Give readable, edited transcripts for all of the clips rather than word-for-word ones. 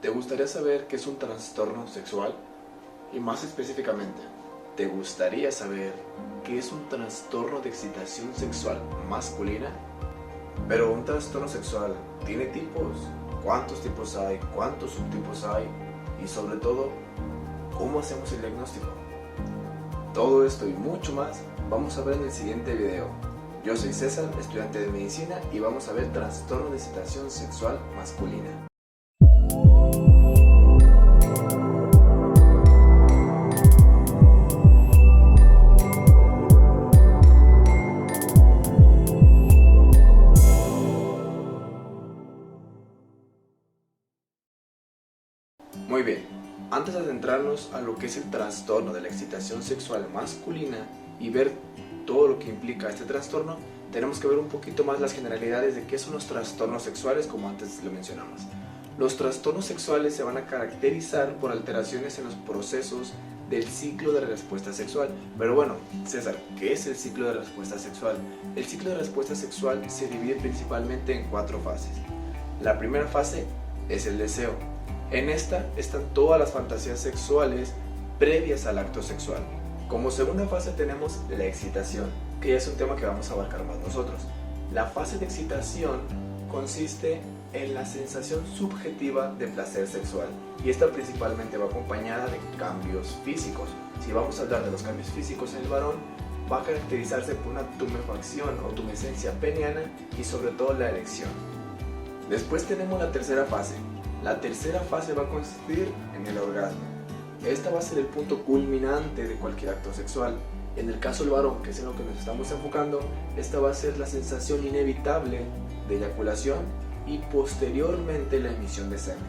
¿Te gustaría saber qué es un trastorno sexual? Y más específicamente, ¿te gustaría saber qué es un trastorno de excitación sexual masculina? Pero un trastorno sexual tiene tipos. ¿Cuántos tipos hay? ¿Cuántos subtipos hay? Y sobre todo, ¿cómo hacemos el diagnóstico? Todo esto y mucho más vamos a ver en el siguiente video. Yo soy César, estudiante de medicina, y vamos a ver trastorno de excitación sexual masculina. Muy bien, antes de adentrarnos a lo que es el trastorno de la excitación sexual masculina y ver todo lo que implica este trastorno, tenemos que ver un poquito más las generalidades de qué son los trastornos sexuales, como antes lo mencionamos. Los trastornos sexuales se van a caracterizar por alteraciones en los procesos del ciclo de respuesta sexual. Pero bueno, César, ¿qué es el ciclo de respuesta sexual? El ciclo de respuesta sexual se divide principalmente en 4 fases. La primera fase es el deseo. En esta están todas las fantasías sexuales previas al acto sexual. Como segunda fase tenemos la excitación, que ya es un tema que vamos a abarcar más nosotros. La fase de excitación consiste en la sensación subjetiva de placer sexual, y esta principalmente va acompañada de cambios físicos. Si vamos a hablar de los cambios físicos en el varón, va a caracterizarse por una tumefacción o tumescencia peniana y sobre todo la erección. Después tenemos la tercera fase. La tercera fase va a consistir en el orgasmo. Esta va a ser el punto culminante de cualquier acto sexual. En el caso del varón, que es en lo que nos estamos enfocando, esta va a ser la sensación inevitable de eyaculación y posteriormente la emisión de semen.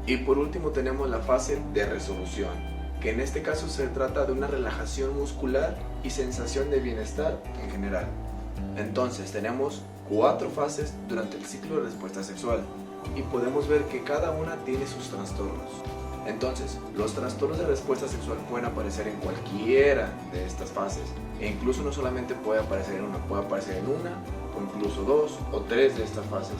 Y por último tenemos la fase de resolución, que en este caso se trata de una relajación muscular y sensación de bienestar en general. Entonces tenemos 4 fases durante el ciclo de respuesta sexual, y podemos ver que cada una tiene sus trastornos. Entonces, los trastornos de respuesta sexual pueden aparecer en cualquiera de estas fases, e incluso no solamente puede aparecer en una, puede aparecer en una, o incluso 2 o 3 de estas fases.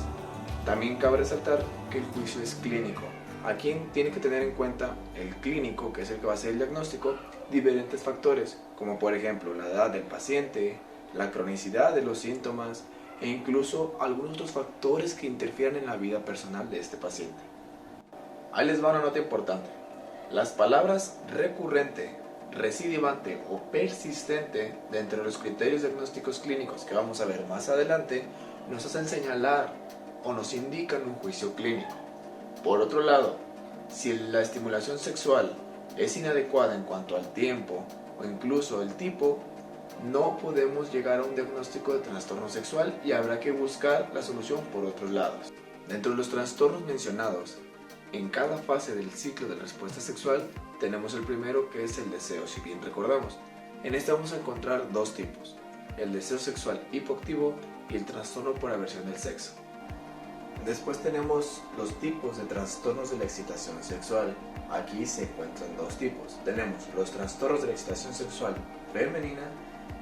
También cabe resaltar que el juicio es clínico. Aquí tiene que tener en cuenta el clínico, que es el que va a hacer el diagnóstico, diferentes factores, como por ejemplo la edad del paciente, la cronicidad de los síntomas, e incluso algunos otros factores que interfieren en la vida personal de este paciente. Ahí les va una nota importante. Las palabras recurrente, recidivante o persistente, dentro de los criterios diagnósticos clínicos que vamos a ver más adelante, nos hacen señalar o nos indican un juicio clínico. Por otro lado, si la estimulación sexual es inadecuada en cuanto al tiempo o incluso el tipo, no podemos llegar a un diagnóstico de trastorno sexual y habrá que buscar la solución por otros lados. Dentro de los trastornos mencionados, en cada fase del ciclo de respuesta sexual tenemos el primero, que es el deseo, si bien recordamos. En este vamos a encontrar 2 tipos, el deseo sexual hipoactivo y el trastorno por aversión del sexo. Después tenemos los tipos de trastornos de la excitación sexual. Aquí se encuentran 2 tipos. Tenemos los trastornos de la excitación sexual femenina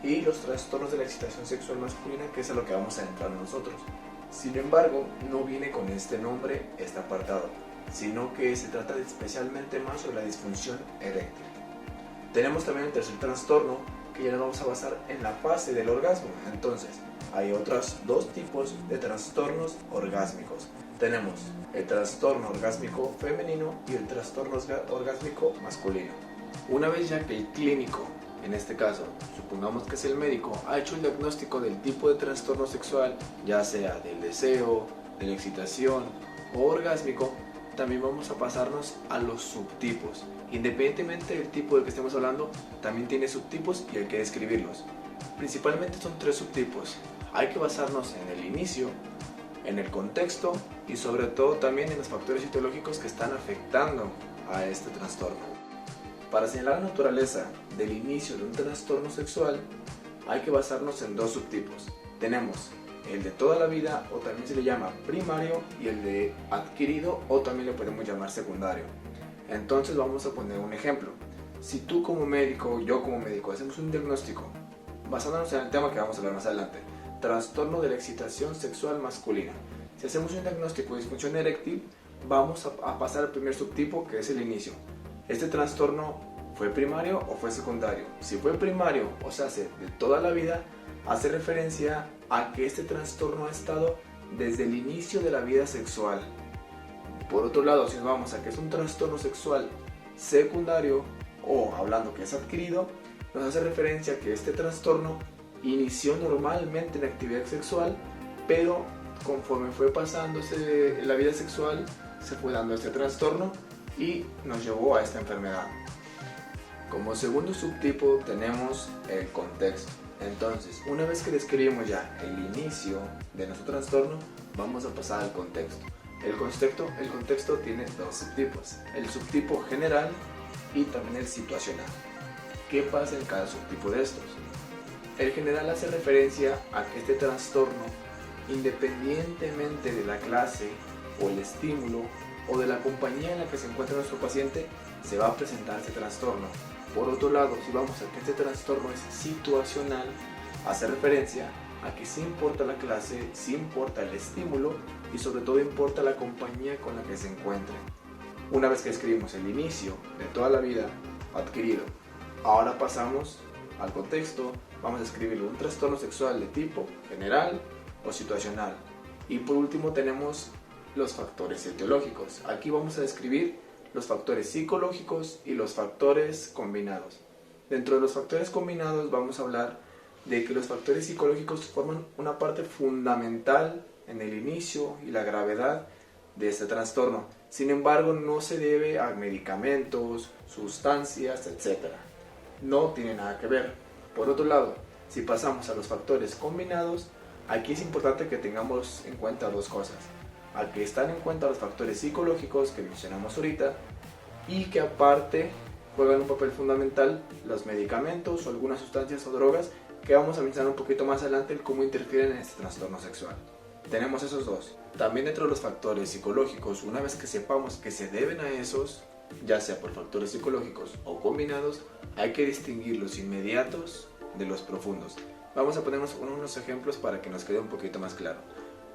y los trastornos de la excitación sexual masculina, que es a lo que vamos a entrar nosotros. Sin embargo, no viene con este nombre este apartado, sino que se trata especialmente más sobre la disfunción eréctil. Tenemos también el tercer trastorno, que ya nos vamos a basar en la fase del orgasmo. Entonces, hay otros 2 tipos de trastornos orgásmicos. Tenemos el trastorno orgásmico femenino y el trastorno orgásmico masculino. Una vez ya que el clínico, en este caso, supongamos que es el médico, ha hecho el diagnóstico del tipo de trastorno sexual, ya sea del deseo, de la excitación o orgásmico, también vamos a pasarnos a los subtipos. Independientemente del tipo del que estemos hablando, también tiene subtipos y hay que describirlos. Principalmente son 3 subtipos. Hay que basarnos en el inicio, en el contexto y sobre todo también en los factores etiológicos que están afectando a este trastorno. Para señalar la naturaleza del inicio de un trastorno sexual, hay que basarnos en 2 subtipos. Tenemos el de toda la vida, o también se le llama primario, y el de adquirido, o también le podemos llamar secundario. Entonces vamos a poner un ejemplo. Si tú como médico, yo como médico, hacemos un diagnóstico, basándonos en el tema que vamos a hablar más adelante, trastorno de la excitación sexual masculina. Si hacemos un diagnóstico de disfunción eréctil, vamos a pasar al primer subtipo, que es el inicio. ¿Este trastorno fue primario o fue secundario? Si fue primario, o sea, de toda la vida, hace referencia a que este trastorno ha estado desde el inicio de la vida sexual. Por otro lado, si nos vamos a que es un trastorno sexual secundario, o hablando que es adquirido, nos hace referencia a que este trastorno inició normalmente en actividad sexual, pero conforme fue pasándose la vida sexual, se fue dando este trastorno y nos llevó a esta enfermedad. Como segundo subtipo tenemos el contexto. Entonces, una vez que describimos ya el inicio de nuestro trastorno, vamos a pasar al contexto. El contexto tiene dos subtipos, el subtipo general y también el situacional. ¿Qué pasa en cada subtipo de estos? El general hace referencia a que este trastorno, independientemente de la clase o el estímulo o de la compañía en la que se encuentra nuestro paciente, se va a presentar este trastorno. Por otro lado, si vamos a que este trastorno es situacional, hace referencia a que sí importa la clase, sí importa el estímulo y sobre todo importa la compañía con la que se encuentre. Una vez que escribimos el inicio de toda la vida adquirido, ahora pasamos al contexto, vamos a escribir un trastorno sexual de tipo general o situacional. Y por último tenemos los factores etiológicos. Aquí vamos a describir los factores psicológicos y los factores combinados. Dentro de los factores combinados vamos a hablar de que los factores psicológicos forman una parte fundamental en el inicio y la gravedad de este trastorno. Sin embargo, no se debe a medicamentos, sustancias, etc. No tiene nada que ver. Por otro lado, si pasamos a los factores combinados, aquí es importante que tengamos en cuenta dos cosas. A que están en cuenta los factores psicológicos que mencionamos ahorita y que aparte juegan un papel fundamental los medicamentos o algunas sustancias o drogas que vamos a mencionar un poquito más adelante cómo interfieren en este trastorno sexual. Tenemos esos dos. También dentro de los factores psicológicos, una vez que sepamos que se deben a esos, ya sea por factores psicológicos o combinados, hay que distinguir los inmediatos de los profundos. Vamos a ponernos unos ejemplos para que nos quede un poquito más claro.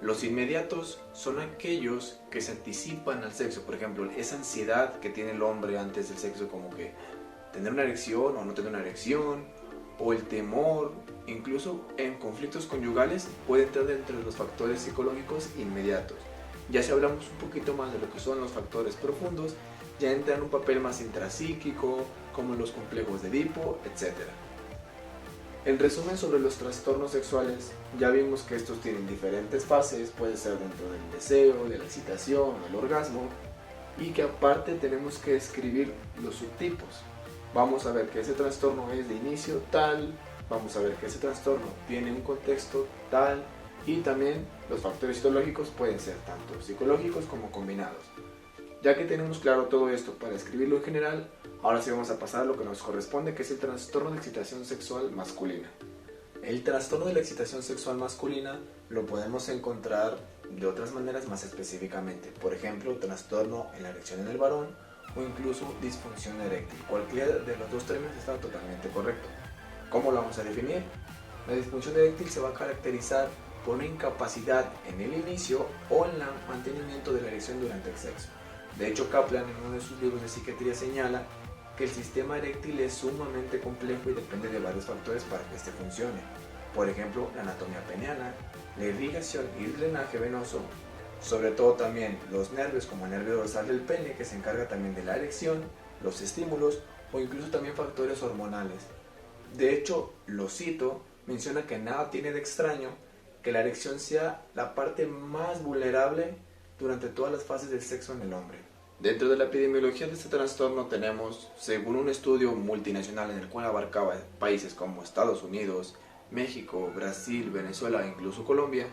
Los inmediatos son aquellos que se anticipan al sexo, por ejemplo, esa ansiedad que tiene el hombre antes del sexo, como que tener una erección o no tener una erección, o el temor, incluso en conflictos conyugales puede entrar dentro de los factores psicológicos inmediatos. Ya si hablamos un poquito más de lo que son los factores profundos, ya entran un papel más intrapsíquico, como los complejos de Edipo, etc. En resumen sobre los trastornos sexuales, ya vimos que estos tienen diferentes fases, puede ser dentro del deseo, de la excitación, del orgasmo, y que aparte tenemos que describir los subtipos. Vamos a ver que ese trastorno es de inicio tal, vamos a ver que ese trastorno tiene un contexto tal, y también los factores psicológicos pueden ser tanto psicológicos como combinados. Ya que tenemos claro todo esto para escribirlo en general, ahora sí vamos a pasar a lo que nos corresponde, que es el trastorno de excitación sexual masculina. El trastorno de la excitación sexual masculina lo podemos encontrar de otras maneras más específicamente. Por ejemplo, trastorno en la erección en el varón o incluso disfunción eréctil. Cualquiera de los dos términos está totalmente correcto. ¿Cómo lo vamos a definir? La disfunción eréctil se va a caracterizar por una incapacidad en el inicio o en el mantenimiento de la erección durante el sexo. De hecho, Kaplan en uno de sus libros de psiquiatría señala que el sistema eréctil es sumamente complejo y depende de varios factores para que este funcione. Por ejemplo, la anatomía peniana, la irrigación y el drenaje venoso, sobre todo también los nervios como el nervio dorsal del pene que se encarga también de la erección, los estímulos o incluso también factores hormonales. De hecho, Losito menciona que nada tiene de extraño que la erección sea la parte más vulnerable durante todas las fases del sexo en el hombre. Dentro de la epidemiología de este trastorno tenemos, según un estudio multinacional en el cual abarcaba países como Estados Unidos, México, Brasil, Venezuela e incluso Colombia,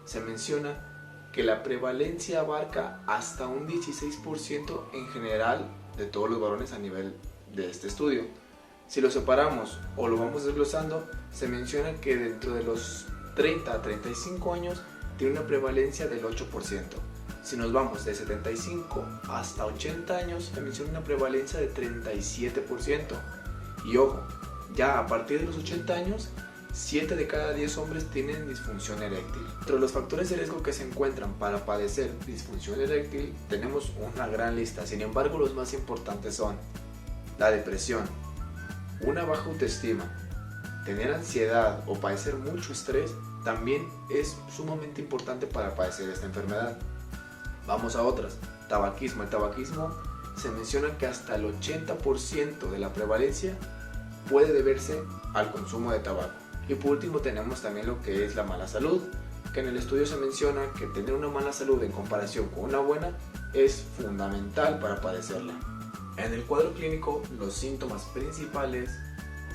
se menciona que la prevalencia abarca hasta un 16% en general de todos los varones a nivel de este estudio. Si lo separamos o lo vamos desglosando, se menciona que dentro de los 30 a 35 años tiene una prevalencia del 8%. Si nos vamos de 75 hasta 80 años, se menciona una prevalencia de 37%. Y ojo, ya a partir de los 80 años 7 de cada 10 hombres tienen disfunción eréctil. Entre los factores de riesgo que se encuentran para padecer disfunción eréctil tenemos una gran lista, sin embargo los más importantes son la depresión, una baja autoestima, tener ansiedad o padecer mucho estrés también es sumamente importante para padecer esta enfermedad. Vamos a otras. Tabaquismo. El tabaquismo se menciona que hasta el 80% de la prevalencia puede deberse al consumo de tabaco. Y por último tenemos también lo que es la mala salud, que en el estudio se menciona que tener una mala salud en comparación con una buena es fundamental para padecerla. En el cuadro clínico, los síntomas principales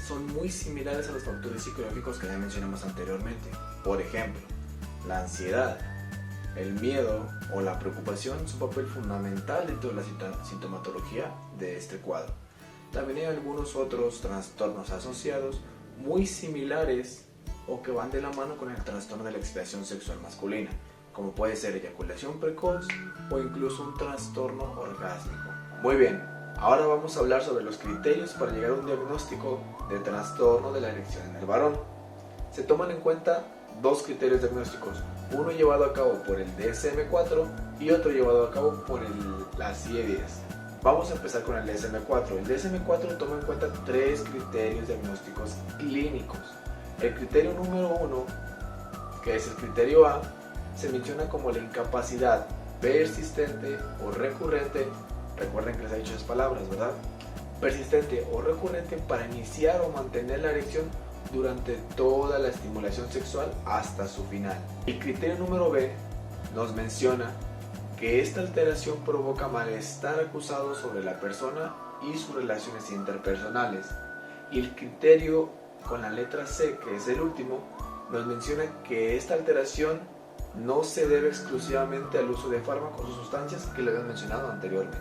son muy similares a los factores psicológicos que ya mencionamos anteriormente. Por ejemplo, la ansiedad, el miedo o la preocupación son un papel fundamental dentro de la sintomatología de este cuadro. También hay algunos otros trastornos asociados muy similares o que van de la mano con el trastorno de la excitación sexual masculina, como puede ser eyaculación precoz o incluso un trastorno orgásmico. Muy bien, ahora vamos a hablar sobre los criterios para llegar a un diagnóstico de trastorno de la erección en el varón. Se toman en cuenta dos criterios diagnósticos, uno llevado a cabo por el DSM-4 y otro llevado a cabo por la CIE-10. Vamos a empezar con el DSM-4. El DSM-4 toma en cuenta tres criterios diagnósticos clínicos. El criterio número 1, que es el criterio A, se menciona como la incapacidad persistente o recurrente, recuerden que les he dicho esas palabras, ¿verdad? Persistente o recurrente para iniciar o mantener la erección durante toda la estimulación sexual hasta su final. El criterio número B nos menciona que esta alteración provoca malestar acusado sobre la persona y sus relaciones interpersonales. Y el criterio con la letra C, que es el último, nos menciona que esta alteración no se debe exclusivamente al uso de fármacos o sustancias que le habían mencionado anteriormente.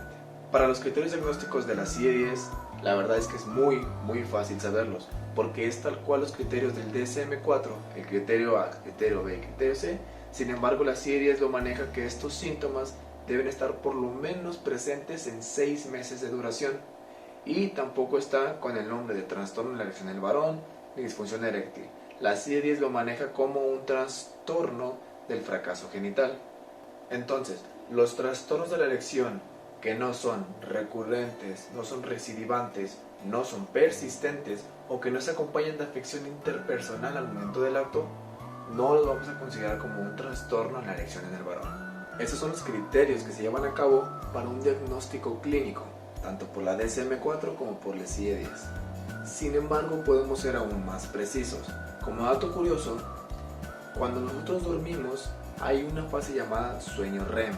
Para los criterios diagnósticos de la CIE-10, la verdad es que es muy fácil saberlos, porque es tal cual los criterios del DSM-4, el criterio A, el criterio B y el criterio C. Sin embargo, la CIE-10 lo maneja que estos síntomas deben estar por lo menos presentes en 6 meses de duración, y tampoco está con el nombre de trastorno de la erección del varón ni disfunción eréctil. La CIE-10 lo maneja como un trastorno del fracaso genital. Entonces, los trastornos de la erección que no son recurrentes, no son recidivantes, no son persistentes o que no se acompañan de afección interpersonal al momento del acto, no los vamos a considerar como un trastorno en la erección en el varón. Esos son los criterios que se llevan a cabo para un diagnóstico clínico, tanto por la DSM-4 como por la CIE-10. Sin embargo, podemos ser aún más precisos. Como dato curioso, cuando nosotros dormimos hay una fase llamada sueño REM.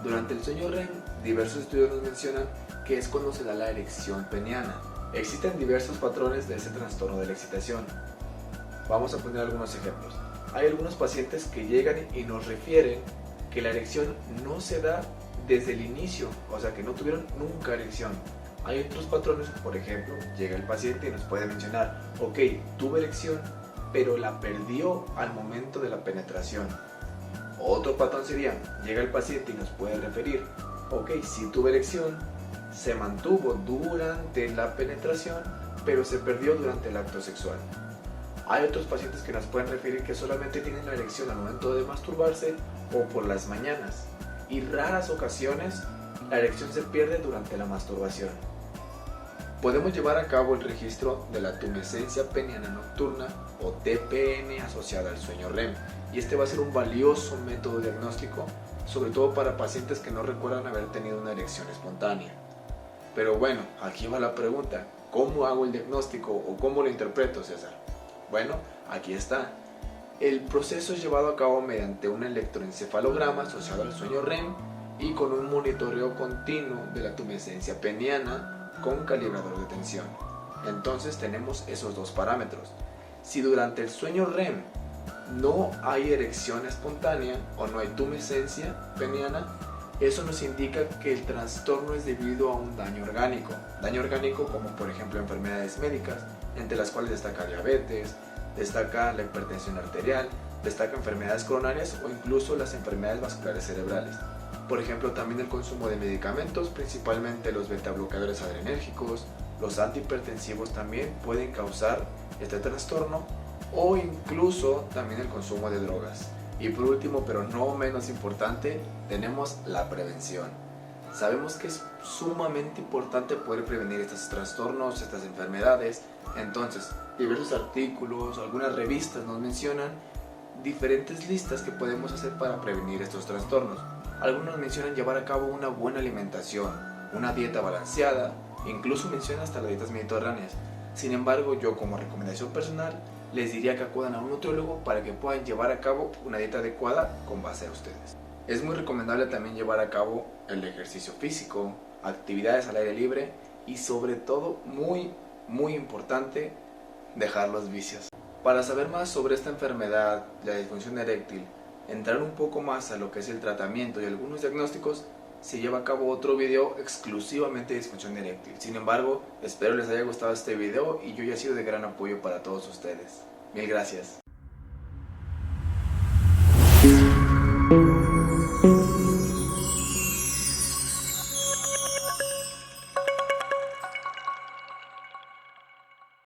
Durante el sueño REM, diversos estudios nos mencionan que es cuando se da la erección peniana. Existen diversos patrones de ese trastorno de la excitación. Vamos a poner algunos ejemplos. Hay algunos pacientes que llegan y nos refieren que la erección no se da desde el inicio, o sea que no tuvieron nunca erección. Hay otros patrones, por ejemplo, llega el paciente y nos puede mencionar, ok, tuve erección, pero la perdió al momento de la penetración. Otro patrón sería, llega el paciente y nos puede referir, ok, sí tuve erección, se mantuvo durante la penetración, pero se perdió durante el acto sexual. Hay otros pacientes que nos pueden referir que solamente tienen la erección al momento de masturbarse o por las mañanas, y raras ocasiones la erección se pierde durante la masturbación. Podemos llevar a cabo el registro de la tumescencia peniana nocturna o TPN asociada al sueño REM, y este va a ser un valioso método diagnóstico, sobre todo para pacientes que no recuerdan haber tenido una erección espontánea. Pero bueno, aquí va la pregunta, ¿cómo hago el diagnóstico o cómo lo interpreto, César? Bueno, aquí está. El proceso es llevado a cabo mediante un electroencefalograma asociado al sueño REM y con un monitoreo continuo de la tumescencia peniana con calibrador de tensión. Entonces tenemos esos dos parámetros. Si durante el sueño REM no hay erección espontánea o no hay tumescencia peniana, eso nos indica que el trastorno es debido a un daño orgánico. Daño orgánico como por ejemplo enfermedades médicas, entre las cuales destaca diabetes, destaca la hipertensión arterial, destaca enfermedades coronarias o incluso las enfermedades vasculares cerebrales. Por ejemplo, también el consumo de medicamentos, principalmente los betabloqueadores adrenérgicos, los antihipertensivos también pueden causar este trastorno, o incluso también el consumo de drogas. Y por último, pero no menos importante, tenemos la prevención. Sabemos que es sumamente importante poder prevenir estos trastornos, estas enfermedades. Entonces, diversos artículos, algunas revistas nos mencionan diferentes listas que podemos hacer para prevenir estos trastornos. Algunos mencionan llevar a cabo una buena alimentación, una dieta balanceada, incluso mencionan hasta las dietas mediterráneas. Sin embargo, yo como recomendación personal les diría que acudan a un nutriólogo para que puedan llevar a cabo una dieta adecuada con base a ustedes. Es muy recomendable también llevar a cabo el ejercicio físico, actividades al aire libre y sobre todo, muy importante, dejar los vicios. Para saber más sobre esta enfermedad, la disfunción eréctil, entrar un poco más a lo que es el tratamiento y algunos diagnósticos, se lleva a cabo otro video exclusivamente de disfunción eréctil. Sin embargo, espero les haya gustado este video y yo haya sido de gran apoyo para todos ustedes. Mil gracias.